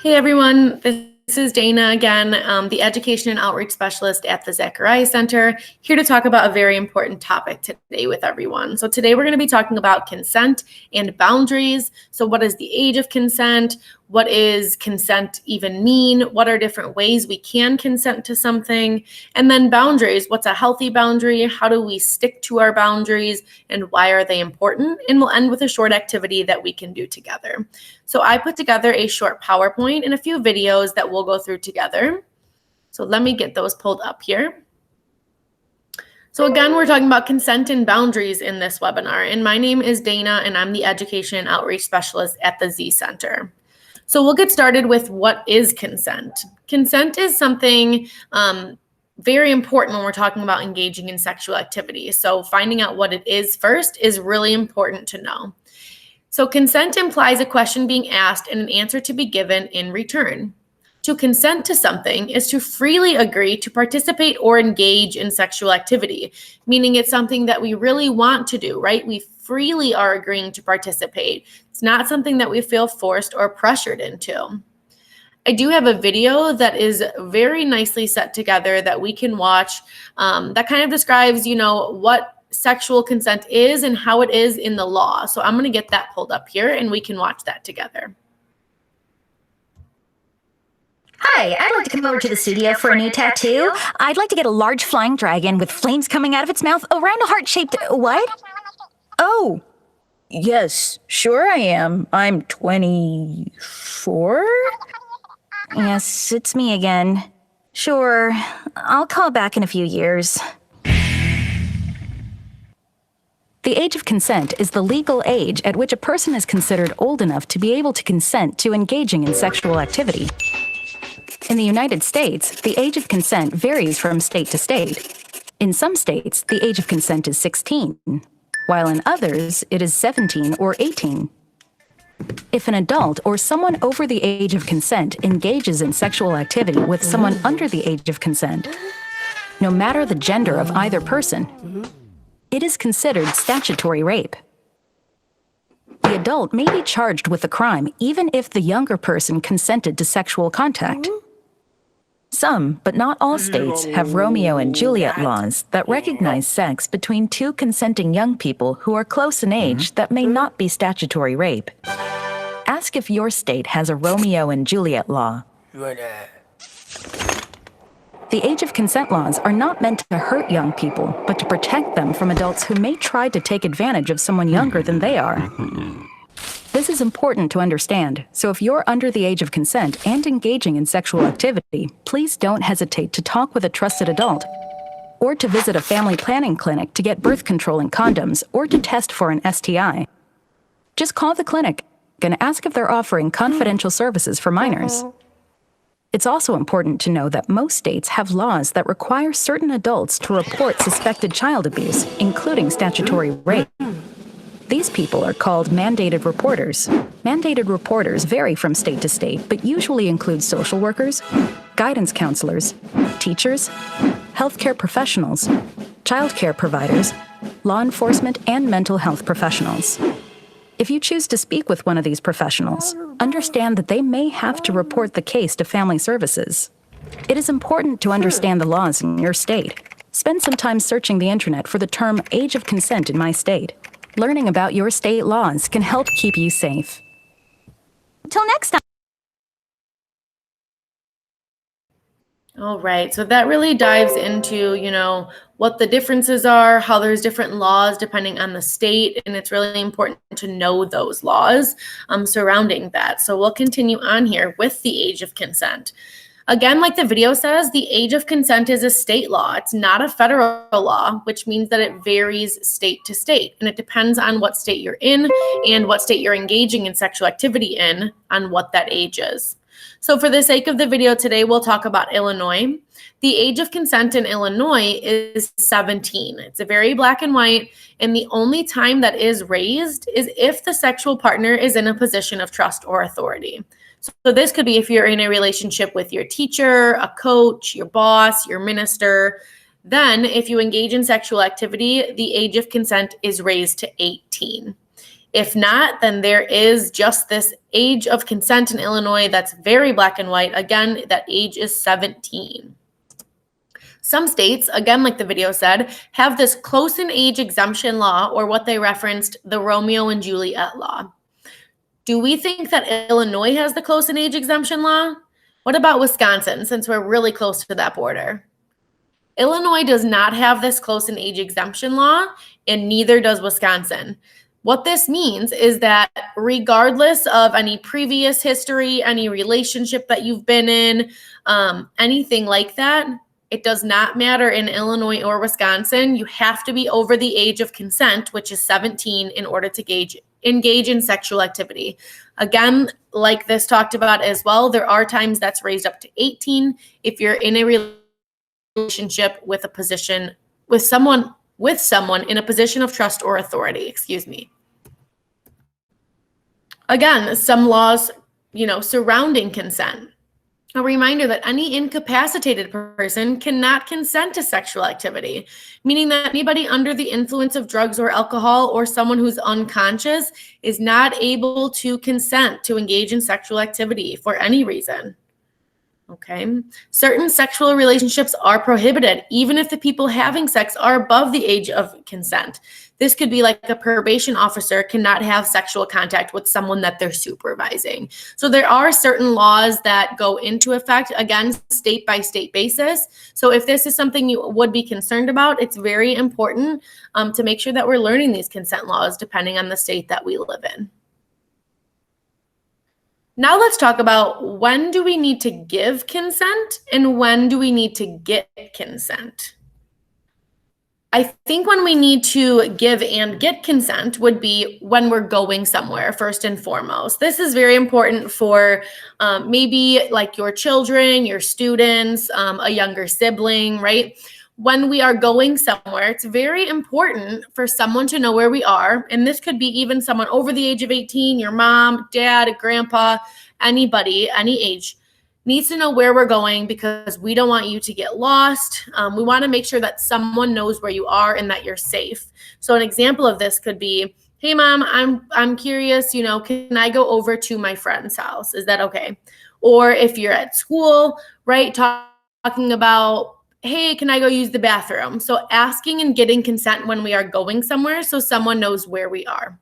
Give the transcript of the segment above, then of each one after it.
Hey everyone, this is Dana again, the Education and Outreach Specialist at the Zacharias Center, here to talk about a very important topic today with everyone. So today we're going to be talking about consent and boundaries. So what is the age of consent? What is consent even mean? What are different ways we can consent to something? And then boundaries, what's a healthy boundary? How do we stick to our boundaries and why are they important? And we'll end with a short activity that we can do together. So I put together a short PowerPoint and a few videos that we'll go through together. So let me get those pulled up here. So again, we're talking about consent and boundaries in this webinar. And my name is Dana, and I'm the Education and Outreach Specialist at the Z Center. So we'll get started with what is consent. Consent is something very important when we're talking about engaging in sexual activity. So finding out what it is first is really important to know. So consent implies a question being asked and an answer to be given in return. To consent to something is to freely agree to participate or engage in sexual activity, meaning it's something that we really want to do, right? We freely are agreeing to participate. It's not something that we feel forced or pressured into. I do have a video that is very nicely set together that we can watch that kind of describes, what sexual consent is and how it is in the law. So I'm going to get that pulled up here and we can watch that together. Hi, I'd like to come over to the studio for a new tattoo. I'd like to get a large flying dragon with flames coming out of its mouth around a heart-shaped... What? Oh, yes, sure I am. I'm 24? Yes, it's me again. Sure, I'll call back in a few years. The age of consent is the legal age at which a person is considered old enough to be able to consent to engaging in sexual activity. In the United States, the age of consent varies from state to state. In some states, the age of consent is 16, while in others, it is 17 or 18. If an adult or someone over the age of consent engages in sexual activity with someone under the age of consent, no matter the gender of either person, it is considered statutory rape. The adult may be charged with the crime even if the younger person consented to sexual contact. Some, but not all states, have Romeo and Juliet laws that recognize sex between two consenting young people who are close in age that may not be statutory rape. Ask if your state has a Romeo and Juliet law. The age of consent laws are not meant to hurt young people, but to protect them from adults who may try to take advantage of someone younger than they are. This is important to understand, so if you're under the age of consent and engaging in sexual activity, please don't hesitate to talk with a trusted adult, or to visit a family planning clinic to get birth control and condoms, or to test for an STI. Just call the clinic and ask if they're offering confidential services for minors. It's also important to know that most states have laws that require certain adults to report suspected child abuse, including statutory rape. These people are called mandated reporters. Mandated reporters vary from state to state, but usually include social workers, guidance counselors, teachers, healthcare professionals, childcare providers, law enforcement, and mental health professionals. If you choose to speak with one of these professionals, understand that they may have to report the case to Family Services. It is important to understand the laws in your state. Spend some time searching the internet for the term age of consent in my state. Learning about your state laws can help keep you safe. Till next time. All right, so that really dives into, what the differences are, how there's different laws depending on the state, and it's really important to know those laws surrounding that. So we'll continue on here with the age of consent. Again, like the video says, the age of consent is a state law. It's not a federal law, which means that it varies state to state, and it depends on what state you're in and what state you're engaging in sexual activity in on what that age is. So for the sake of the video today, we'll talk about Illinois. The age of consent in Illinois is 17. It's a very black and white, and the only time that is raised is if the sexual partner is in a position of trust or authority. So this could be if you're in a relationship with your teacher, a coach, your boss, your minister. Then if you engage in sexual activity, the age of consent is raised to 18. If not, then there is just this age of consent in Illinois that's very black and white. Again, that age is 17. Some states, again, like the video said, have this close in age exemption law, or what they referenced, the Romeo and Juliet law. Do we think that Illinois has the close in age exemption law? What about Wisconsin, since we're really close to that border? Illinois does not have this close in age exemption law, and neither does Wisconsin. What this means is that regardless of any previous history, any relationship that you've been in, anything like that, it does not matter in Illinois or Wisconsin. You have to be over the age of consent, which is 17, in order to engage in sexual activity. Again, like this talked about as well, there are times that's raised up to 18 if you're in a relationship with someone in a position of trust or authority, Again, some laws, surrounding consent. A reminder that any incapacitated person cannot consent to sexual activity, meaning that anybody under the influence of drugs or alcohol, or someone who's unconscious, is not able to consent to engage in sexual activity for any reason. Okay. Certain sexual relationships are prohibited, even if the people having sex are above the age of consent. This could be like a probation officer cannot have sexual contact with someone that they're supervising. So there are certain laws that go into effect, again, state by state basis. So if this is something you would be concerned about, it's very important to make sure that we're learning these consent laws depending on the state that we live in. Now let's talk about, when do we need to give consent and when do we need to get consent? I think when we need to give and get consent would be when we're going somewhere, first and foremost. This is very important for maybe like your children, your students, a younger sibling, right? When we are going somewhere, it's very important for someone to know where we are. And this could be even someone over the age of 18, your mom, dad, grandpa, anybody, any age, needs to know where we're going, because we don't want you to get lost. We want to make sure that someone knows where you are and that you're safe. So an example of this could be, hey mom, I'm curious, can I go over to my friend's house? Is that okay? Or if you're at school, right, talking about, hey, can I go use the bathroom? So asking and getting consent when we are going somewhere so someone knows where we are.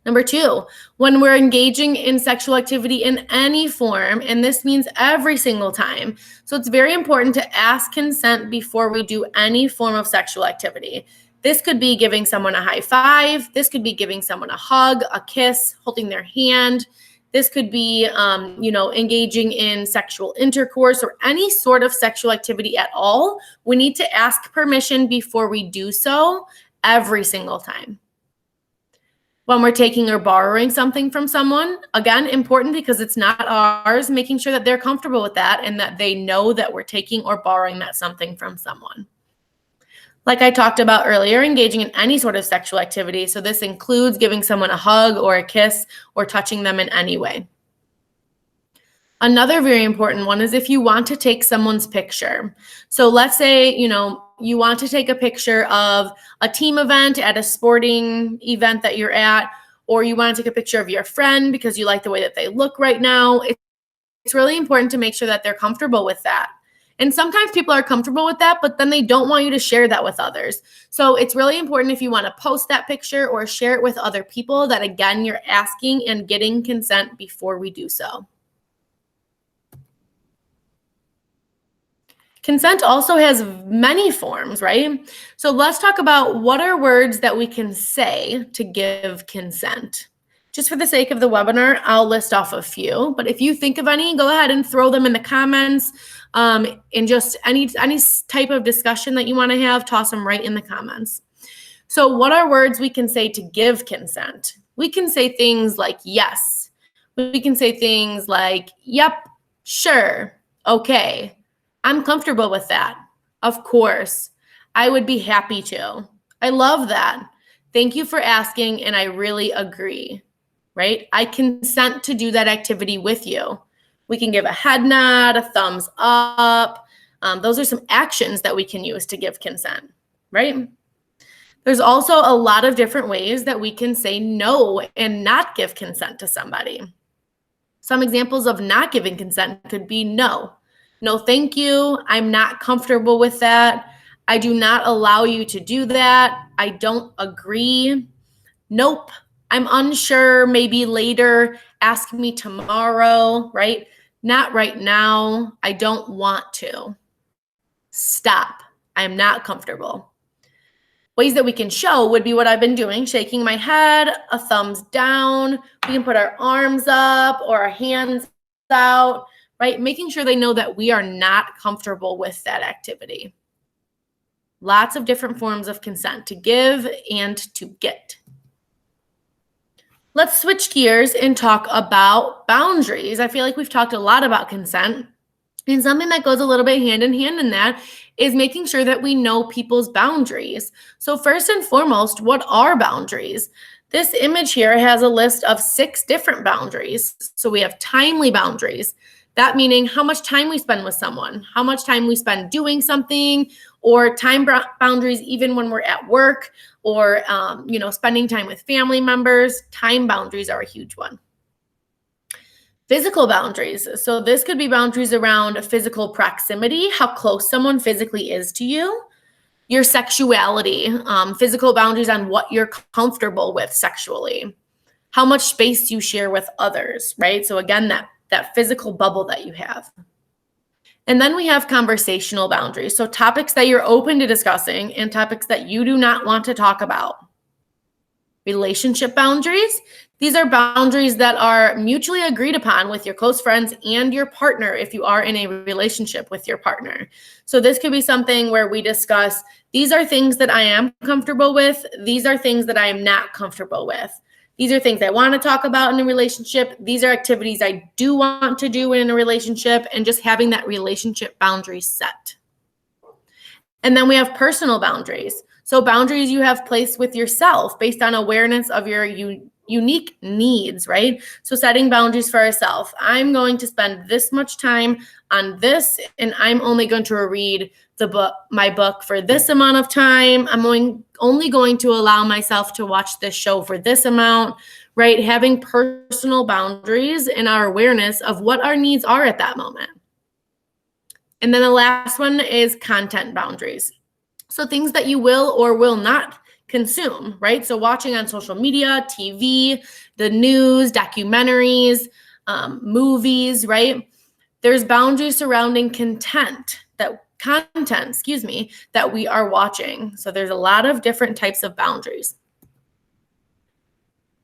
Number 2, when we're engaging in sexual activity in any form, and this means every single time. So it's very important to ask consent before we do any form of sexual activity. This could be giving someone a high five. This could be giving someone a hug, a kiss, holding their hand. This could be, engaging in sexual intercourse or any sort of sexual activity at all. We need to ask permission before we do so every single time. When we're taking or borrowing something from someone, again, important because it's not ours, making sure that they're comfortable with that and that they know that we're taking or borrowing that something from someone. Like I talked about earlier, engaging in any sort of sexual activity. So this includes giving someone a hug or a kiss or touching them in any way. Another very important one is if you want to take someone's picture. So let's say, you want to take a picture of a team event at a sporting event that you're at, or you want to take a picture of your friend because you like the way that they look right now. It's really important to make sure that they're comfortable with that. And sometimes people are comfortable with that, but then they don't want you to share that with others. So it's really important if you want to post that picture or share it with other people that, again, you're asking and getting consent before we do so. Consent also has many forms, right? So let's talk about what are words that we can say to give consent. Just for the sake of the webinar, I'll list off a few, but if you think of any, go ahead and throw them in the comments. In just any type of discussion that you want to have, toss them right in the comments. So what are words we can say to give consent? We can say things like yes. We can say things like, yep, sure, okay. I'm comfortable with that. Of course. I would be happy to. I love that. Thank you for asking, and I really agree, right? I consent to do that activity with you. We can give a head nod, a thumbs up. Those are some actions that we can use to give consent, right? There's also a lot of different ways that we can say no and not give consent to somebody. Some examples of not giving consent could be no. No, thank you. I'm not comfortable with that. I do not allow you to do that. I don't agree. Nope. I'm unsure. Maybe later. Ask me tomorrow, right? Not right now. I don't want to. Stop. I'm not comfortable. Ways that we can show would be what I've been doing, shaking my head, a thumbs down. We can put our arms up or our hands out, right? Making sure they know that we are not comfortable with that activity. Lots of different forms of consent to give and to get. Let's switch gears and talk about boundaries. I feel like we've talked a lot about consent, and something that goes a little bit hand in hand in that is making sure that we know people's boundaries. So first and foremost, what are boundaries? This image here has a list of 6 different boundaries. So we have timely boundaries. That meaning how much time we spend with someone, how much time we spend doing something, or time boundaries even when we're at work or spending time with family members. Time boundaries are a huge one. Physical boundaries. So this could be boundaries around physical proximity, how close someone physically is to you. Your sexuality, physical boundaries on what you're comfortable with sexually. How much space you share with others, right? So again, that physical bubble that you have. And then we have conversational boundaries. So topics that you're open to discussing and topics that you do not want to talk about. Relationship boundaries. These are boundaries that are mutually agreed upon with your close friends and your partner if you are in a relationship with your partner. So this could be something where we discuss, these are things that I am comfortable with. These are things that I am not comfortable with. These are things I want to talk about in a relationship. These are activities I do want to do in a relationship, and just having that relationship boundary set. And then we have personal boundaries. So boundaries you have placed with yourself based on awareness of your unique needs, right? So setting boundaries for ourselves. I'm going to spend this much time on this, and I'm only going to read my book for this amount of time. I'm only going to allow myself to watch this show for this amount, right? Having personal boundaries and our awareness of what our needs are at that moment. And then the last one is content boundaries. So things that you will or will not consume, right? So watching on social media, TV, the news, documentaries, movies, right? There's boundaries surrounding content that we are watching. So there's a lot of different types of boundaries.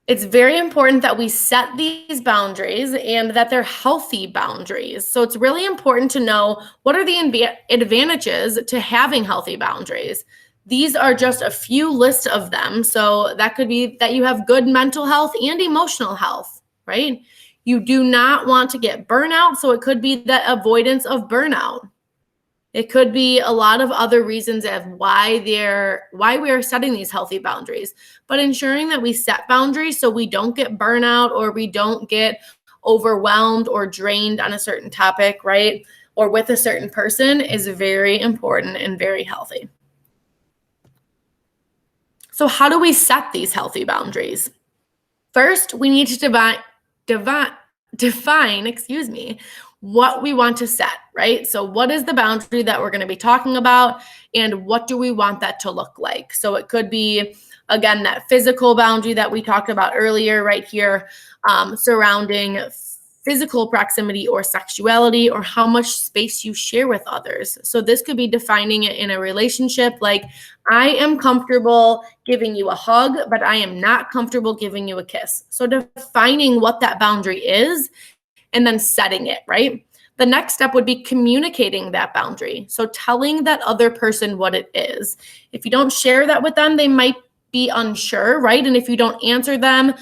It's very important that we set these boundaries and that they're healthy boundaries. So it's really important to know what are the advantages to having healthy boundaries. These are just a few lists of them. So that could be that you have good mental health and emotional health, right? You do not want to get burnout. So it could be the avoidance of burnout. It could be a lot of other reasons of why we are setting these healthy boundaries, but ensuring that we set boundaries so we don't get burnout or we don't get overwhelmed or drained on a certain topic, right? Or with a certain person is very important and very healthy. So how do we set these healthy boundaries? First, we need to define, what we want to set, right? So what is the boundary that we're going to be talking about, and what do we want that to look like? So it could be, again, that physical boundary that we talked about earlier right here, surrounding physical proximity or sexuality, or how much space you share with others. So this could be defining it in a relationship, like I am comfortable giving you a hug, but I am not comfortable giving you a kiss. So defining what that boundary is and then setting it, right? The next step would be communicating that boundary. So telling that other person what it is. If you don't share that with them, they might be unsure, right? And if you don't answer them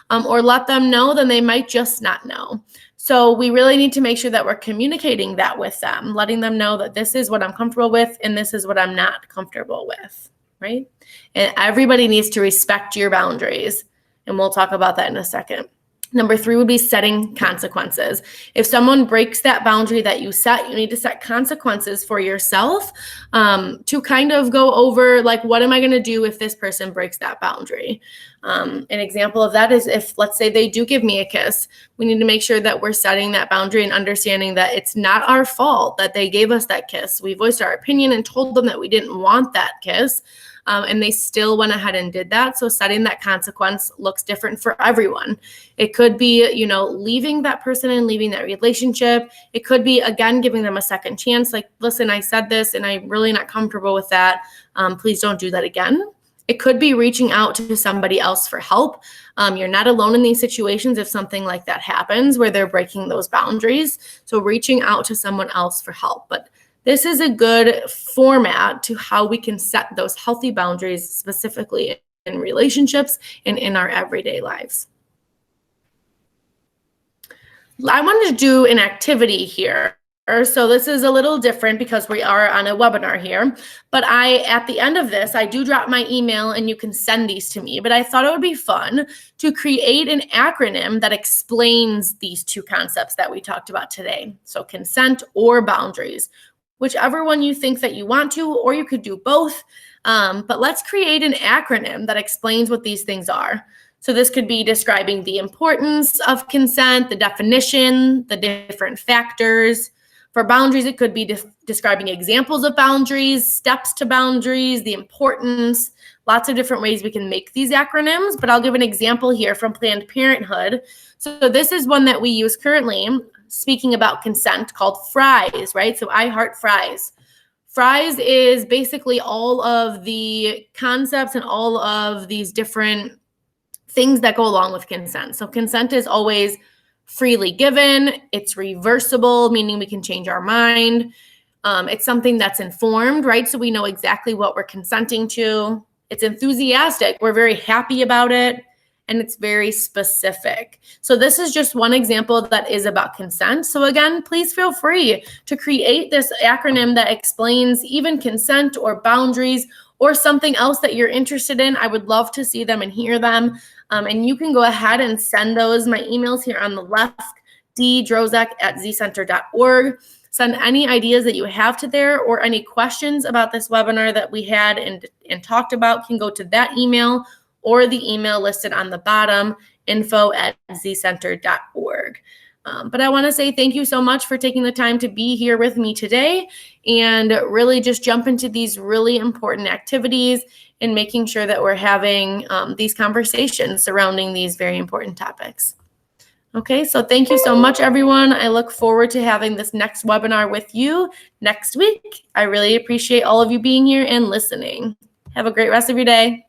or let them know, then they might just not know. So we really need to make sure that we're communicating that with them, letting them know that this is what I'm comfortable with and this is what I'm not comfortable with, right? And everybody needs to respect your boundaries. And we'll talk about that in a second. Number 3 would be setting consequences. If someone breaks that boundary that you set, you need to set consequences for yourself to kind of go over, like, what am I going to do if this person breaks that boundary? An example of that is if, let's say, they do give me a kiss, we need to make sure that we're setting that boundary and understanding that it's not our fault that they gave us that kiss. We voiced our opinion and told them that we didn't want that kiss. And they still went ahead and did that. So setting that consequence looks different for everyone. It could be, leaving that person and leaving that relationship. It could be, again, giving them a second chance. Like, listen, I said this and I'm really not comfortable with that. Please don't do that again. It could be reaching out to somebody else for help. You're not alone in these situations if something like that happens where they're breaking those boundaries. So reaching out to someone else for help. But this is a good format to how we can set those healthy boundaries specifically in relationships and in our everyday lives. I wanted to do an activity here. So this is a little different because we are on a webinar here, but at the end of this, I do drop my email and you can send these to me, but I thought it would be fun to create an acronym that explains these two concepts that we talked about today. So consent or boundaries, whichever one you think that you want to, or you could do both. But let's create an acronym that explains what these things are. So this could be describing the importance of consent, the definition, the different factors. For boundaries, it could be describing examples of boundaries, steps to boundaries, the importance, lots of different ways we can make these acronyms, but I'll give an example here from Planned Parenthood. So this is one that we use currently, speaking about consent, called FRIES, right? So I heart FRIES. FRIES is basically all of the concepts and all of these different things that go along with consent. So consent is always freely given. It's reversible, meaning we can change our mind. It's something that's informed, right? So we know exactly what we're consenting to. It's enthusiastic. We're very happy about it. And it's very specific. So this is just one example that is about consent. So again, please feel free to create this acronym that explains even consent or boundaries or something else that you're interested in. I would love to see them and hear them. And you can go ahead and send those. My email's here on the left, ddrozek@zcenter.org. Send any ideas that you have to there, or any questions about this webinar that we had and talked about can go to that email or the email listed on the bottom, info@zcenter.org. But I want to say thank you so much for taking the time to be here with me today and really just jump into these really important activities and making sure that we're having these conversations surrounding these very important topics. Okay, so thank you so much, everyone. I look forward to having this next webinar with you next week. I really appreciate all of you being here and listening. Have a great rest of your day.